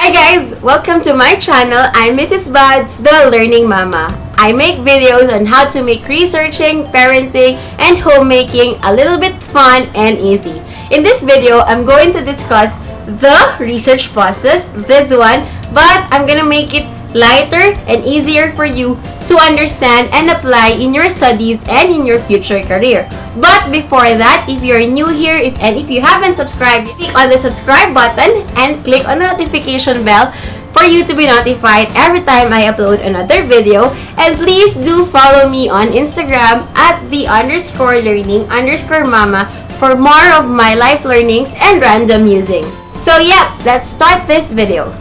Hi guys! Welcome to my channel. I'm Mrs. Buds, the Learning Mama. I make videos on how to make researching, parenting, and homemaking a little bit fun and easy. In this video, I'm going to discuss the research process, this one, but I'm gonna make it lighter and easier for you to understand and apply in your studies and in your future career. But before that, if you're new here and if you haven't subscribed, click on the subscribe button and click on the notification bell for you to be notified every time I upload another video. And please do follow me on Instagram at @the_learning_mama for more of my life learnings and random musings. So yeah, let's start this video.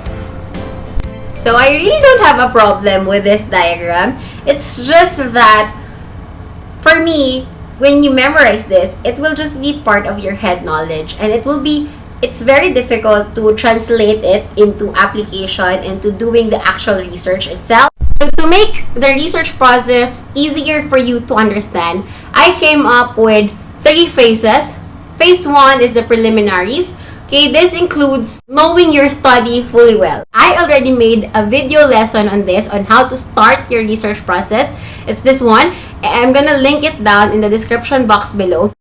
So I really don't have a problem with this diagram. It's just that for me, when you memorize this, it will just be part of your head knowledge, and it's very difficult to translate it into application and to doing the actual research itself. So to make the research process easier for you to understand, I came up with 3 phases. Phase 1 is the preliminaries. Okay, this includes knowing your study fully well. I already made a video lesson on this, on how to start your research process. It's this one. I'm gonna link it down in the description box below.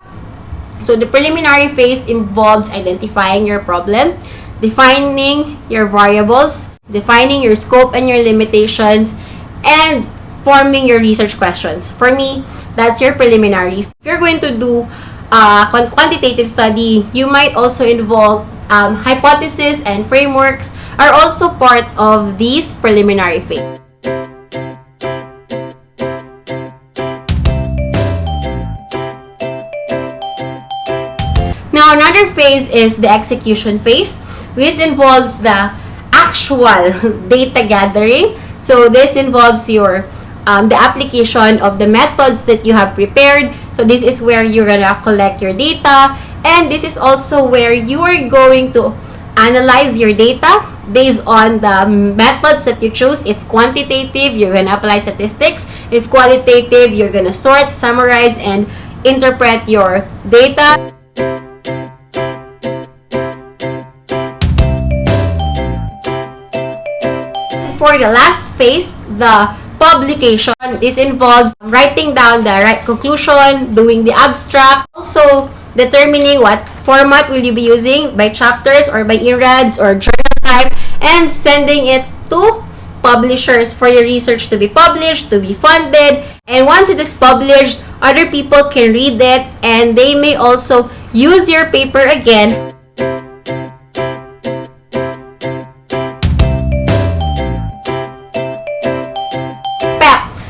So the preliminary phase involves identifying your problem, defining your variables, defining your scope and your limitations, and forming your research questions. For me, that's your preliminaries. If you're going to do quantitative study, you might also involve hypotheses and frameworks are also part of these preliminary phase. Now, another phase is the execution phase. This involves the actual data gathering. So this involves your the application of the methods that you have prepared. So this is where you're gonna collect your data, and this is also where you are going to analyze your data based on the methods that you choose. If quantitative, you're gonna apply statistics. If qualitative, you're gonna sort, summarize, and interpret your data. For the last phase, the publication, this involves writing down the right conclusion, doing the abstract, also determining what format will you be using, by chapters or by IRADs or journal type, and sending it to publishers for your research to be published, to be funded. And once it is published, other people can read it, and they may also use your paper again.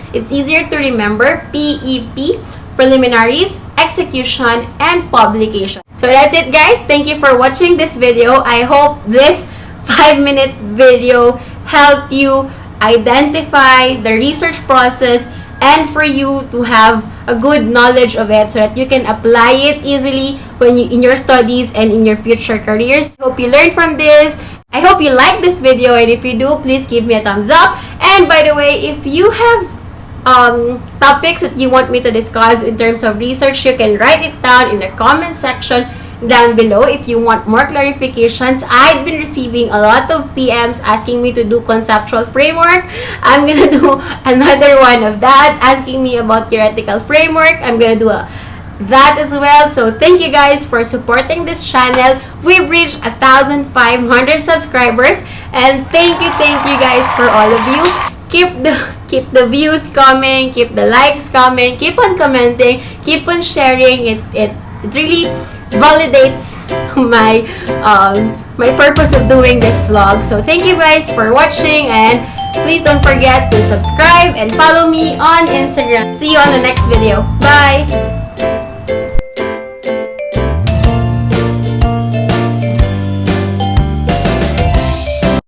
It's easier to remember: PEP, preliminaries, execution, and publication. So that's it, guys. Thank you for watching this video. I hope this 5-minute video helped you identify the research process and for you to have a good knowledge of it so that you can apply it easily in your studies and in your future careers. I hope you learned from this. I hope you like this video, and if you do, please give me a thumbs up. And by the way, if you have topics that you want me to discuss in terms of research, you can write it down in the comment section down below if you want more clarifications. I've been receiving a lot of PMs asking me to do conceptual framework. I'm gonna do another one of that, asking me about theoretical framework. I'm gonna do that as well. So thank you guys for supporting this channel. We've reached 1,500 subscribers, and thank you guys for all of you. Keep the views coming, keep the likes coming, keep on commenting, keep on sharing. It really validates my my purpose of doing this vlog. So thank you guys for watching, and please don't forget to subscribe and follow me on Instagram. See you on the next video. Bye!